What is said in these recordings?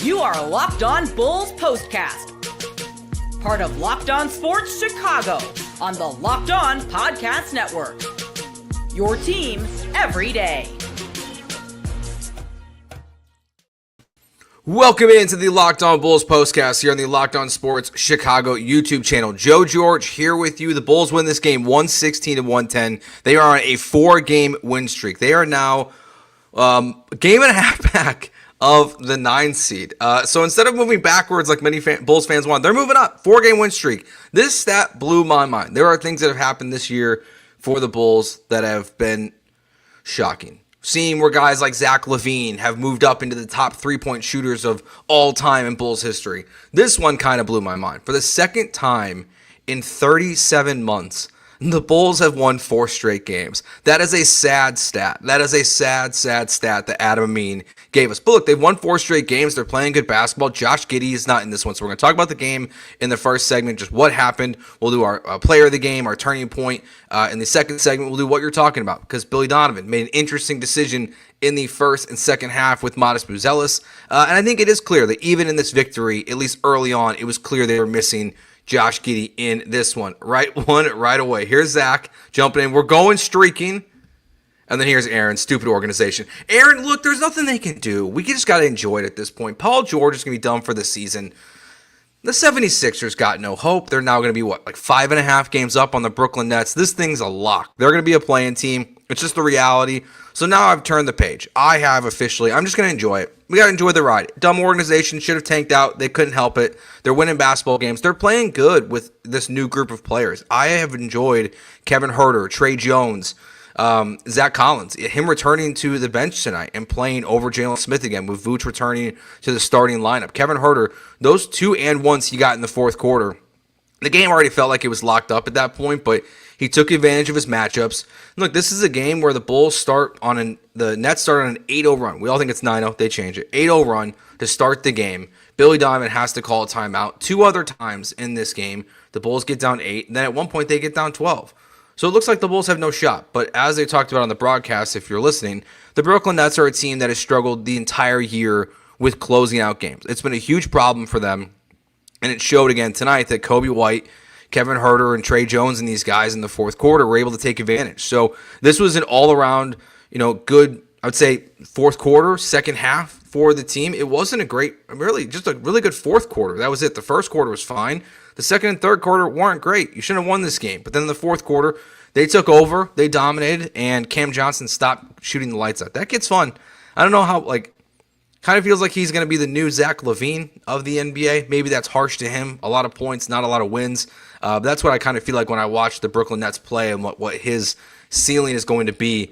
You are Locked On Bulls Postcast, part of Locked On Sports Chicago on the Locked On Podcast Network. Your team every day. Welcome into the Locked On Bulls Postcast here on the Locked On Sports Chicago YouTube channel. Joe George here with you. The Bulls win this game 116-110. They are on a 4-game win streak. They are now a game and a half back of the 9 seed. So instead of moving backwards like many Bulls fans want, they're moving up. 4-game win streak. This stat blew my mind. There are things that have happened this year for the Bulls that have been shocking. Seeing where guys like Zach LaVine have moved up into the top 3-point shooters of all time in Bulls history. This one kind of blew my mind. For the second time in 37 months, the Bulls have won 4 straight games. That is a sad stat. That is a sad stat that Adam Amin gave us. But look, they've won 4 straight games. They're playing good basketball. Josh Giddey is not in this one. So we're going to talk about the game in the first segment, just what happened. We'll do our player of the game, our turning point. In the second segment, we'll do what you're talking about, because Billy Donovan made an interesting decision in the first and second half with Modest Buzelis. And I think it is clear that even in this victory, at least early on, it was clear they were missing Josh Giddey in this one. Right away. Here's Zach jumping in. We're going streaking. And then here's Aaron, stupid organization. Aaron, look, there's nothing they can do. We just got to enjoy it at this point. Paul George is going to be done for the season. The 76ers got no hope. They're now going to be, like 5.5 games up on the Brooklyn Nets. This thing's a lock. They're going to be a playing team. It's just the reality. So now I've turned the page. I'm just going to enjoy it. We got to enjoy the ride. Dumb organization, should have tanked out. They couldn't help it. They're winning basketball games. They're playing good with this new group of players. I have enjoyed Kevin Huerter, Trey Jones, Zach Collins, him returning to the bench tonight and playing over Jalen Smith again, with Vooch returning to the starting lineup. Kevin Huerter, those 2 and 1s he got in the fourth quarter, the game already felt like it was locked up at that point, but he took advantage of his matchups. Look, this is a game where the Bulls the Nets start on an 8-0 run. We all think it's 9-0. They change it. 8-0 run to start the game. Billy Donovan has to call a timeout 2 other times in this game. The Bulls get down 8, and then at one point they get down 12. So it looks like the Bulls have no shot. But as they talked about on the broadcast, if you're listening, the Brooklyn Nets are a team that has struggled the entire year with closing out games. It's been a huge problem for them. And it showed again tonight that Coby White, Kevin Huerter, and Trey Jones and these guys in the fourth quarter were able to take advantage. So this was an all-around, good, I would say, fourth quarter, second half for the team. It wasn't just a really good fourth quarter. That was it. The first quarter was fine. The second and third quarter weren't great. You shouldn't have won this game. But then in the fourth quarter, they took over, they dominated, and Cam Johnson stopped shooting the lights out. That gets fun. I don't know how, kind of feels like he's going to be the new Zach LaVine of the NBA. Maybe that's harsh to him. A lot of points, not a lot of wins. That's what I kind of feel like when I watch the Brooklyn Nets play and what his ceiling is going to be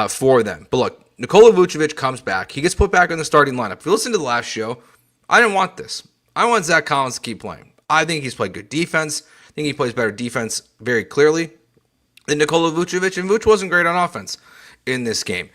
for them. But look, Nikola Vucevic comes back. He gets put back in the starting lineup. If you listen to the last show, I didn't want this. I want Zach Collins to keep playing. I think he's played good defense. I think he plays better defense very clearly than Nikola Vucevic, and Vuce wasn't great on offense in this game.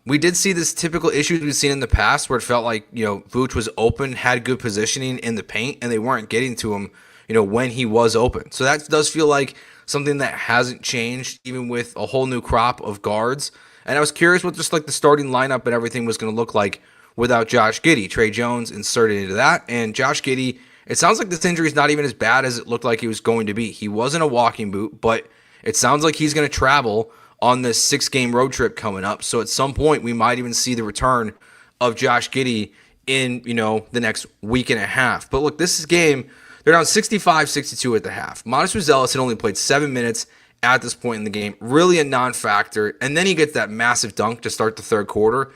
We did see this typical issue we've seen in the past where it felt like, Vuce was open, had good positioning in the paint, and they weren't getting to him, when he was open. So that does feel like something that hasn't changed, even with a whole new crop of guards. And I was curious what just the starting lineup and everything was going to look like without Josh Giddey. Trey Jones inserted into that, and Josh Giddey, it sounds like this injury is not even as bad as it looked like it was going to be. He wasn't a walking boot, but it sounds like he's going to travel on this 6-game road trip coming up. So at some point, we might even see the return of Josh Giddey in, the next week and a half. But look, this game, they're down 65-62 at the half. Modest Buzelis had only played 7 minutes at this point in the game. Really a non-factor. And then he gets that massive dunk to start the third quarter.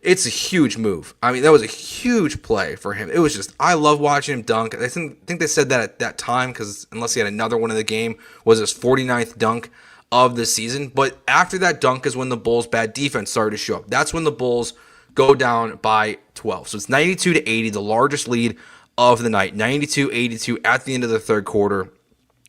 It's a huge move. I mean, that was a huge play for him. It was just, I love watching him dunk. I think they said that at that time, because unless he had another one in the game, was his 49th dunk of the season. But after that dunk is when the Bulls' bad defense started to show up. That's when the Bulls go down by 12. So it's 92-80, the largest lead of the night. 92-82 at the end of the third quarter.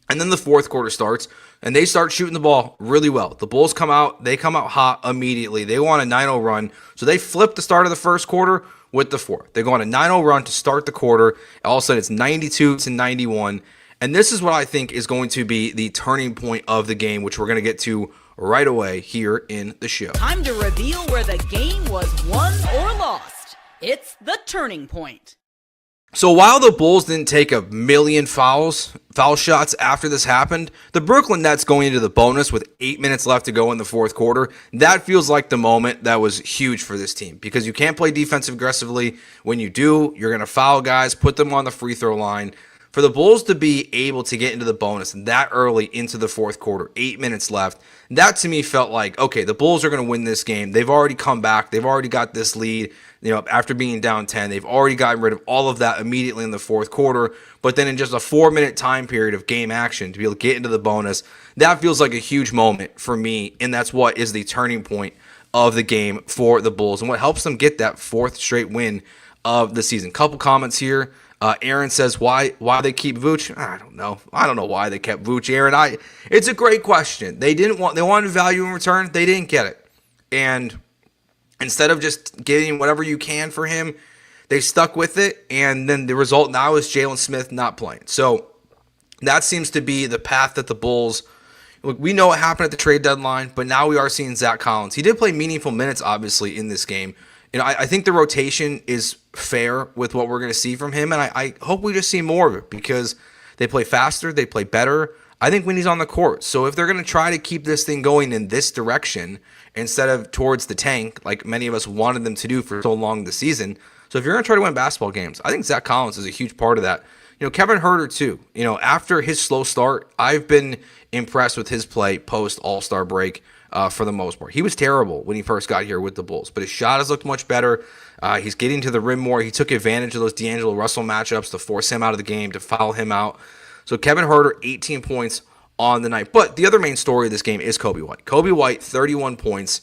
And then the fourth quarter starts, and they start shooting the ball really well. The Bulls come out hot immediately. They go on a 9-0 run, so they flip the start of the first quarter with the fourth. They go on a 9-0 run to start the quarter. All of a sudden, it's 92-91, and this is what I think is going to be the turning point of the game, which we're going to get to right away here in the show. Time to reveal where the game was won or lost. It's the turning point. So while the Bulls didn't take a million foul shots after this happened, the Brooklyn Nets going into the bonus with 8 minutes left to go in the fourth quarter, that feels like the moment that was huge for this team because you can't play defensive aggressively. When you do, you're going to foul guys, put them on the free throw line. For the Bulls to be able to get into the bonus that early into the fourth quarter, 8 minutes left, that to me felt like, okay, the Bulls are going to win this game. They've already come back. They've already got this lead. After being down 10, they've already gotten rid of all of that immediately in the fourth quarter. But then in just a 4-minute time period of game action to be able to get into the bonus, that feels like a huge moment for me. And that's what is the turning point of the game for the Bulls and what helps them get that fourth straight win of the season. Couple comments here. Aaron says, why they keep Vooch? I don't know. I don't know why they kept Vooch, Aaron. It's a great question. They wanted value in return. They didn't get it. And instead of just getting whatever you can for him, they stuck with it. And then the result now is Jalen Smith not playing. So that seems to be the path that the Bulls, look, we know what happened at the trade deadline, but now we are seeing Zach Collins. He did play meaningful minutes, obviously, in this game. I think the rotation is fair with what we're going to see from him, and I hope we just see more of it because they play faster, they play better, I think, when he's on the court. So if they're going to try to keep this thing going in this direction instead of towards the tank, like many of us wanted them to do for so long this season, so if you're going to try to win basketball games, I think Zach Collins is a huge part of that. Kevin Huerter, too. After his slow start, I've been impressed with his play post All-Star break. For the most part. He was terrible when he first got here with the Bulls, but his shot has looked much better. He's getting to the rim more. He took advantage of those D'Angelo Russell matchups to force him out of the game, to foul him out. So Kevin Huerter, 18 points on the night. But the other main story of this game is Coby White. Coby White, 31 points,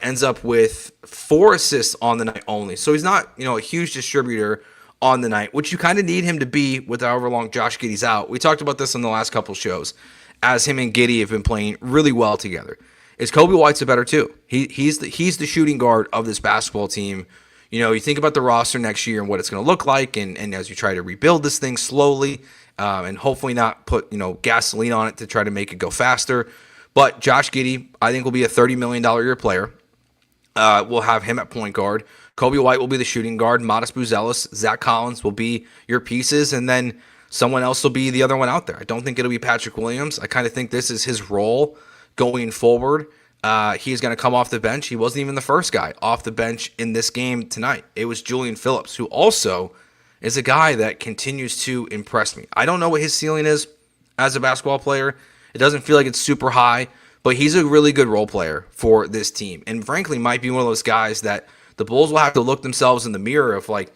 ends up with 4 assists on the night only. So he's not, a huge distributor on the night, which you kind of need him to be with however long Josh Giddey's out. We talked about this in the last couple shows, as him and Giddey have been playing really well together. Is Coby White's a better too. He's the shooting guard of this basketball team. You think about the roster next year and what it's going to look like, and as you try to rebuild this thing slowly, and hopefully not put gasoline on it to try to make it go faster. But Josh Giddey, I think, will be a $30 million a year player. We'll have him at point guard. Coby White will be the shooting guard. Modest Buzelis, Zach Collins will be your pieces, and then someone else will be the other one out there. I don't think it'll be Patrick Williams. I kind of think this is his role going forward. He's going to come off the bench. He wasn't even the first guy off the bench in this game tonight. It was Julian Phillips, who also is a guy that continues to impress me. I don't know what his ceiling is as a basketball player. It doesn't feel like it's super high, but he's a really good role player for this team. And frankly, might be one of those guys that the Bulls will have to look themselves in the mirror of like,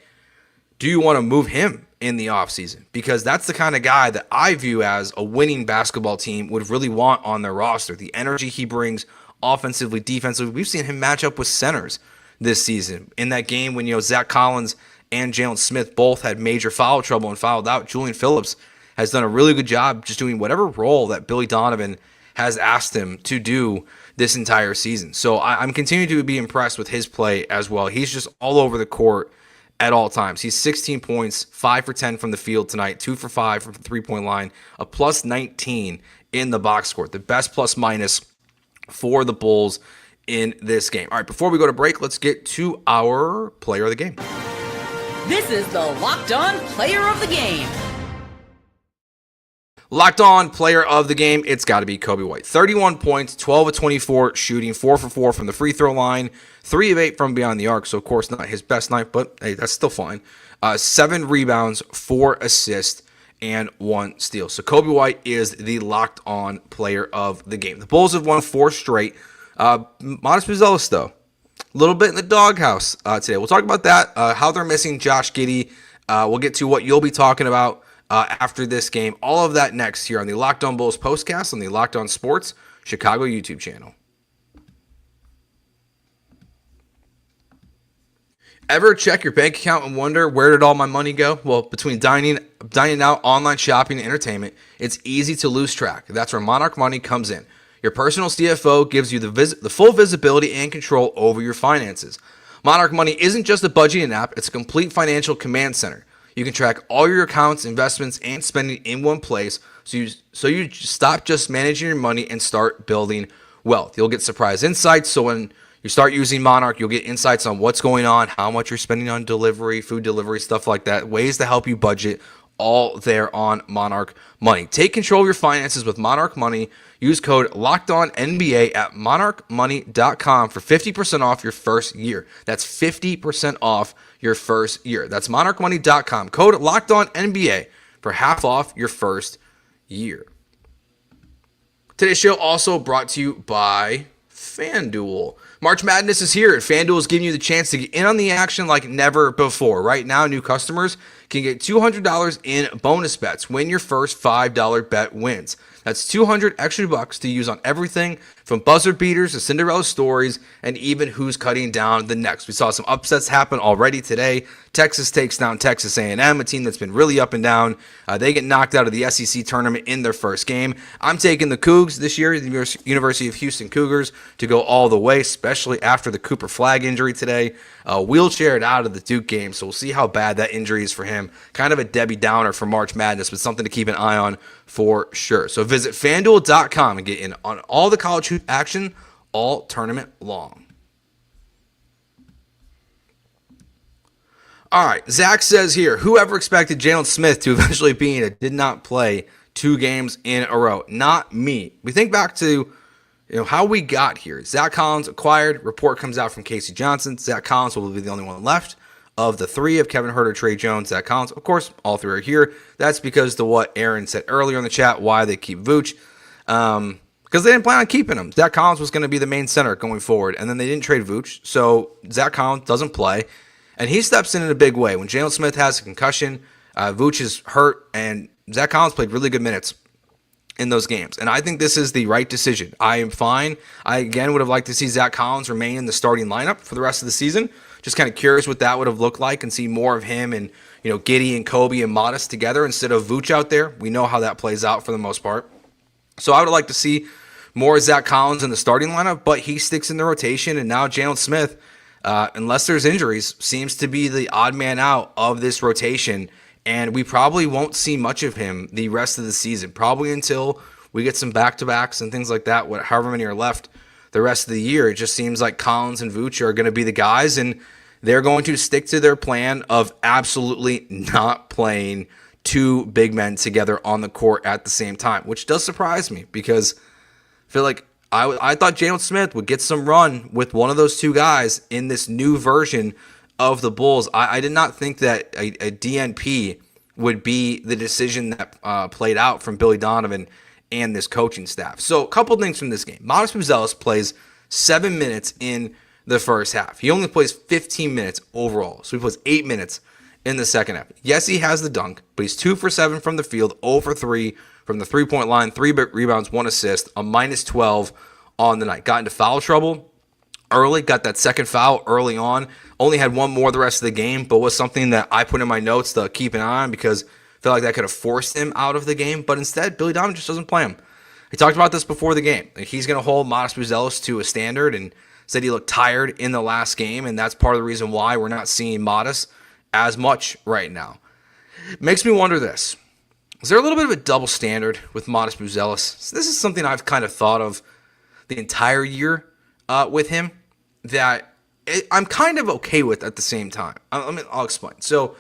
do you want to move him in the offseason? Because that's the kind of guy that I view as a winning basketball team would really want on their roster. The energy he brings offensively, defensively. We've seen him match up with centers this season. In that game when, Zach Collins and Jalen Smith both had major foul trouble and fouled out, Julian Phillips has done a really good job just doing whatever role that Billy Donovan has asked him to do this entire season. So I'm continuing to be impressed with his play as well. He's just all over the court at all times. He's 16 points, 5 for 10 from the field tonight, 2 for 5 from the three-point line, a plus 19 in the box score, the best plus minus for the Bulls in this game. All right, before we go to break, let's get to our player of the game. This is the Locked On Player of the Game. Locked On Player of the Game, it's got to be Coby White. 31 points, 12 of 24 shooting, 4 for 4 from the free throw line, 3 of 8 from beyond the arc. So, of course, not his best night, but hey, that's still fine. 7 rebounds, 4 assists, and 1 steal. So, Coby White is the Locked On Player of the Game. The Bulls have won 4 straight. Modest Buzelis, though, a little bit in the doghouse today. We'll talk about that, how they're missing Josh Giddey. We'll get to what you'll be talking about after this game. All of that next here on the Locked On Bulls postcast on the Locked On Sports Chicago YouTube channel. Ever check your bank account and wonder, where did all my money go? Well, between dining out, online shopping, and entertainment, it's easy to lose track. That's where Monarch Money comes in. Your personal CFO gives you the full visibility and control over your finances. Monarch Money isn't just a budgeting app, it's a complete financial command center. You can track all your accounts, investments, and spending in one place, so you stop just managing your money and start building wealth. You'll get surprise insights, so when You start using Monarch, you'll get insights on what's going on, how much you're spending on delivery, food delivery, stuff like that, ways to help you budget, all there on Monarch Money. Take control of your finances with Monarch Money. Use code LOCKEDONNBA at monarchmoney.com for 50% off your first year. That's 50% off your first year. That's monarchmoney.com. Code LOCKEDONNBA for half off your first year. Today's show also brought to you by FanDuel. March Madness is here, and FanDuel is giving you the chance to get in on the action like never before. Right now, new customers can get $200 in bonus bets when your first $5 bet wins. That's $200 extra bucks to use on everything from buzzer beaters to Cinderella stories and even who's cutting down the next. We saw some upsets happen already today. Texas takes down Texas A&M, a team that's been really up and down. They get knocked out of the SEC tournament in their first game. I'm taking the Cougs this year, the University of Houston Cougars, to go all the way, especially after the Cooper Flag injury today. Wheelchaired out of the Duke game, so we'll see how bad that injury is for him. Kind of a Debbie Downer for March Madness, but something to keep an eye on for sure. So visit FanDuel.com and get in on all the college hoop action all tournament long. All right, Zach says here, whoever expected Jalen Smith to eventually be in it did not play 2 games in a row. Not me. We think back to how we got here. Zach Collins acquired. Report comes out from Casey Johnson. Zach Collins will be the only one left of the 3 of Kevin Huerter, Trey Jones, Zach Collins. Of course, all 3 are here. That's because to what Aaron said earlier in the chat, why they keep Vooch. Because they didn't plan on keeping him. Zach Collins was going to be the main center going forward, and then they didn't trade Vooch. So Zach Collins doesn't play, and he steps in a big way. When Jalen Smith has a concussion, Vooch is hurt, and Zach Collins played really good minutes in those games. And I think this is the right decision. I am fine. I, again, would have liked to see Zach Collins remain in the starting lineup for the rest of the season. Just kind of curious what that would have looked like and see more of him and, Giddey and Coby and Modest together instead of Vooch out there. We know how that plays out for the most part. So I would like to see more Zach Collins in the starting lineup, but he sticks in the rotation. And now Jalen Smith, unless there's injuries, seems to be the odd man out of this rotation. And we probably won't see much of him the rest of the season, probably until we get some back-to-backs and things like that, however many are left the rest of the year. It just seems like Collins and Vooch are going to be the guys, and they're going to stick to their plan of absolutely not playing 2 big men together on the court at the same time, which does surprise me because I feel like I thought Jalen Smith would get some run with one of those 2 guys in this new version of the Bulls. I did not think that a DNP would be the decision that played out from Billy Donovan and this coaching staff. So a couple things from this game. Modest Buzelis plays 7 minutes in the first half. He only plays 15 minutes overall. So he plays 8 minutes in the second half. Yes, he has the dunk, but he's 2 for 7 from the field, 0 for 3 from the three-point line, 3 rebounds, 1 assist, a -12 on the night. Got into foul trouble early, got that second foul early on. Only had 1 more the rest of the game, but was something that I put in my notes to keep an eye on because I felt like that could have forced him out of the game. But instead, Billy Donovan just doesn't play him. He talked about this before the game. He's going to hold Modest Buzelis to a standard and said he looked tired in the last game, and that's part of the reason why we're not seeing Modest as much right now. It makes me wonder this. Is there a little bit of a double standard with Modest Buzelis? So this is something I've kind of thought of the entire year with him that I'm kind of okay with at the same time. I'll explain. So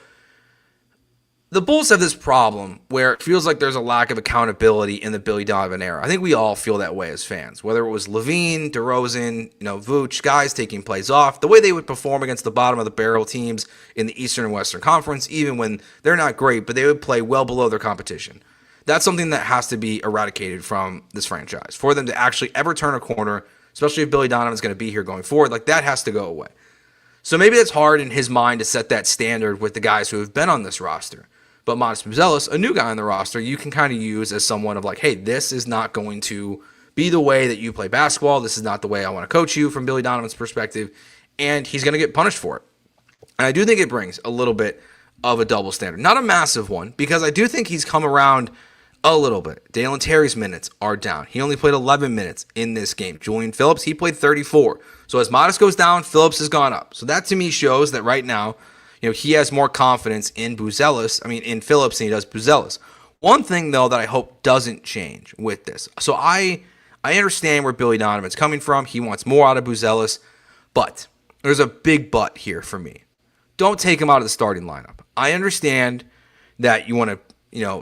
the Bulls have this problem where it feels like there's a lack of accountability in the Billy Donovan era. I think we all feel that way as fans, whether it was Levine, DeRozan, Vooch, guys taking plays off, the way they would perform against the bottom of the barrel teams in the Eastern and Western Conference, even when they're not great, but they would play well below their competition. That's something that has to be eradicated from this franchise for them to actually ever turn a corner, especially if Billy Donovan's going to be here going forward. Like, that has to go away. So maybe it's hard in his mind to set that standard with the guys who have been on this roster. But Modest Buzelis, a new guy on the roster, you can kind of use as someone of like, hey, this is not going to be the way that you play basketball. This is not the way I want to coach you from Billy Donovan's perspective. And he's going to get punished for it. And I do think it brings a little bit of a double standard. Not a massive one, because I do think he's come around a little bit. Dalen Terry's minutes are down. He only played 11 minutes in this game. Julian Phillips, he played 34. So as Modest goes down, Phillips has gone up. So that to me shows that right now, he has more confidence in Phillips than he does Buzelis. One thing, though, that I hope doesn't change with this. So I understand where Billy Donovan's coming from. He wants more out of Buzelis. But there's a big but here for me. Don't take him out of the starting lineup. I understand that you want to,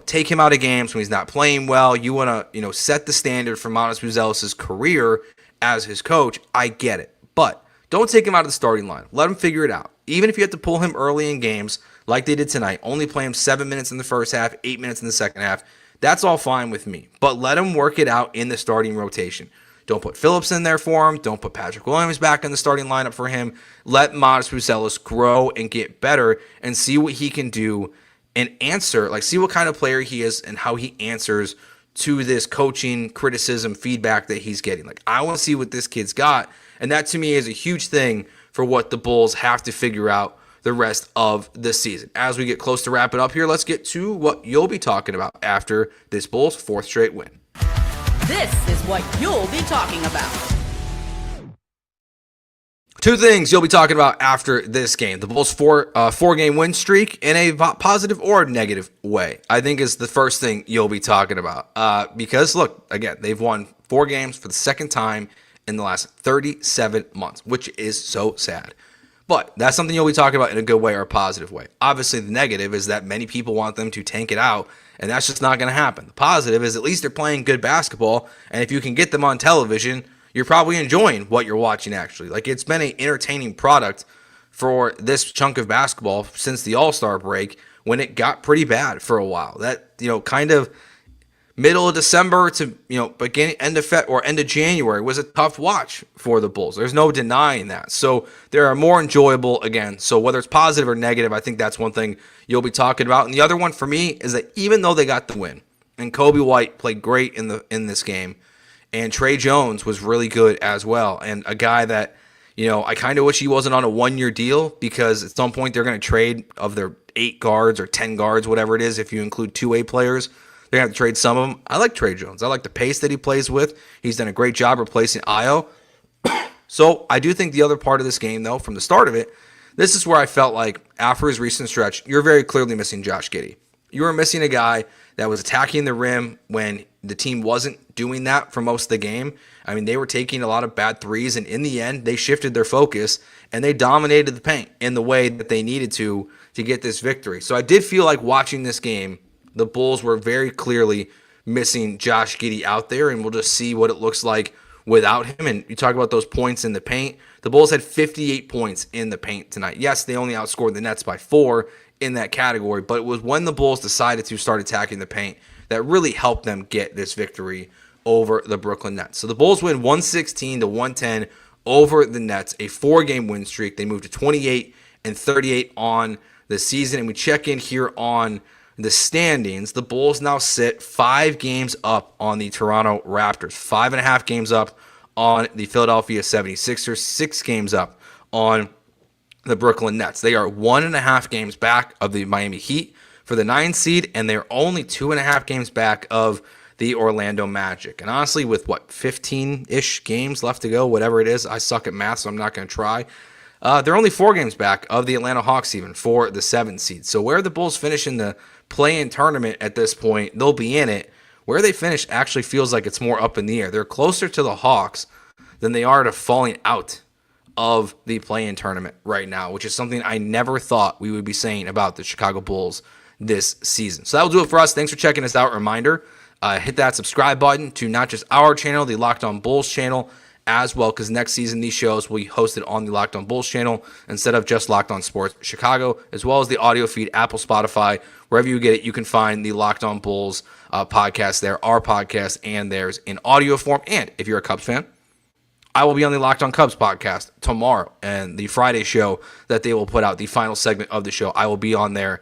take him out of games when he's not playing well. You want to, set the standard for Matas Buzelis' career as his coach. I get it. But don't take him out of the starting line. Let him figure it out. Even if you have to pull him early in games like they did tonight, only play him 7 minutes in the first half, 8 minutes in the second half, that's all fine with me. But let him work it out in the starting rotation. Don't put Phillips in there for him. Don't put Patrick Williams back in the starting lineup for him. Let Matas Buzelis grow and get better and see what he can do and answer, see what kind of player he is and how he answers to this coaching, criticism, feedback that he's getting. I want to see what this kid's got. And that to me is a huge thing for what the Bulls have to figure out the rest of the season. As we get close to wrapping up here, let's get to what you'll be talking about after this Bulls 4th straight win. This is what you'll be talking about. 2 things you'll be talking about after this game. The Bulls' four-game win streak in a positive or negative way, I think is the first thing you'll be talking about. Because, look, again, they've won 4 games for the second time in the last 37 months, which is so sad. But that's something you'll be talking about in a good way or a positive way. Obviously, the negative is that many people want them to tank it out, and that's just not going to happen. The positive is at least they're playing good basketball, and if you can get them on television, you're probably enjoying what you're watching, actually. It's been an entertaining product for this chunk of basketball since the All-Star break when it got pretty bad for a while. That, kind of middle of December to, end of January was a tough watch for the Bulls. There's no denying that. So they are more enjoyable again. So whether it's positive or negative, I think that's one thing you'll be talking about. And the other one for me is that even though they got the win, and Coby White played great in this game, and Trey Jones was really good as well. And a guy that, I kind of wish he wasn't on a 1-year deal because at some point they're going to trade of their 8 guards or 10 guards, whatever it is, if you include 2-way players. They're going to have to trade some of them. I like Trey Jones. I like the pace that he plays with. He's done a great job replacing Ayo. So I do think the other part of this game, though, from the start of it, this is where I felt like after his recent stretch, you're very clearly missing Josh Giddey. You were missing a guy that was attacking the rim when the team wasn't doing that for most of the game. I mean, they were taking a lot of bad threes, and in the end, they shifted their focus, and they dominated the paint in the way that they needed to get this victory. So I did feel like watching this game, the Bulls were very clearly missing Josh Giddey out there, and we'll just see what it looks like without him. And you talk about those points in the paint. The Bulls had 58 points in the paint tonight. Yes, they only outscored the Nets by 4 in that category, but it was when the Bulls decided to start attacking the paint that really helped them get this victory over the Brooklyn Nets. So the Bulls win 116-110 over the Nets, a 4-game win streak. They moved to 28-38 on the season, and we check in here on the standings. The Bulls now sit 5 games up on the Toronto Raptors, 5.5 games up on the Philadelphia 76ers, 6 games up on the Brooklyn Nets. They are 1.5 games back of the Miami Heat for the 9 seed, and they're only 2.5 games back of the Orlando Magic. And honestly, with 15-ish games left to go, whatever it is, I suck at math, so I'm not going to try. They're only 4 games back of the Atlanta Hawks even for the 7 seed. So where the Bulls finish in the play-in tournament at this point, they'll be in it. Where they finish actually feels like it's more up in the air. They're closer to the Hawks than they are to falling out of the play-in tournament right now, which is something I never thought we would be saying about the Chicago Bulls this season. So that will do it for us. Thanks for checking us out. Reminder, hit that subscribe button to not just our channel, the Locked On Bulls channel, as well, because next season these shows will be hosted on the Locked On Bulls channel instead of just Locked On Sports Chicago, as well as the audio feed, Apple, Spotify, wherever you get it, you can find the Locked On Bulls podcast there, our podcast, and theirs in audio form. And if you're a Cubs fan, I will be on the Locked On Cubs podcast tomorrow, and the Friday show that they will put out, the final segment of the show, I will be on there.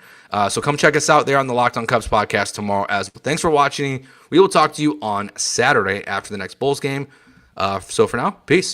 So come check us out there on the Locked On Cubs podcast tomorrow as well. Thanks for watching. We will talk to you on Saturday after the next Bulls game. So for now, peace.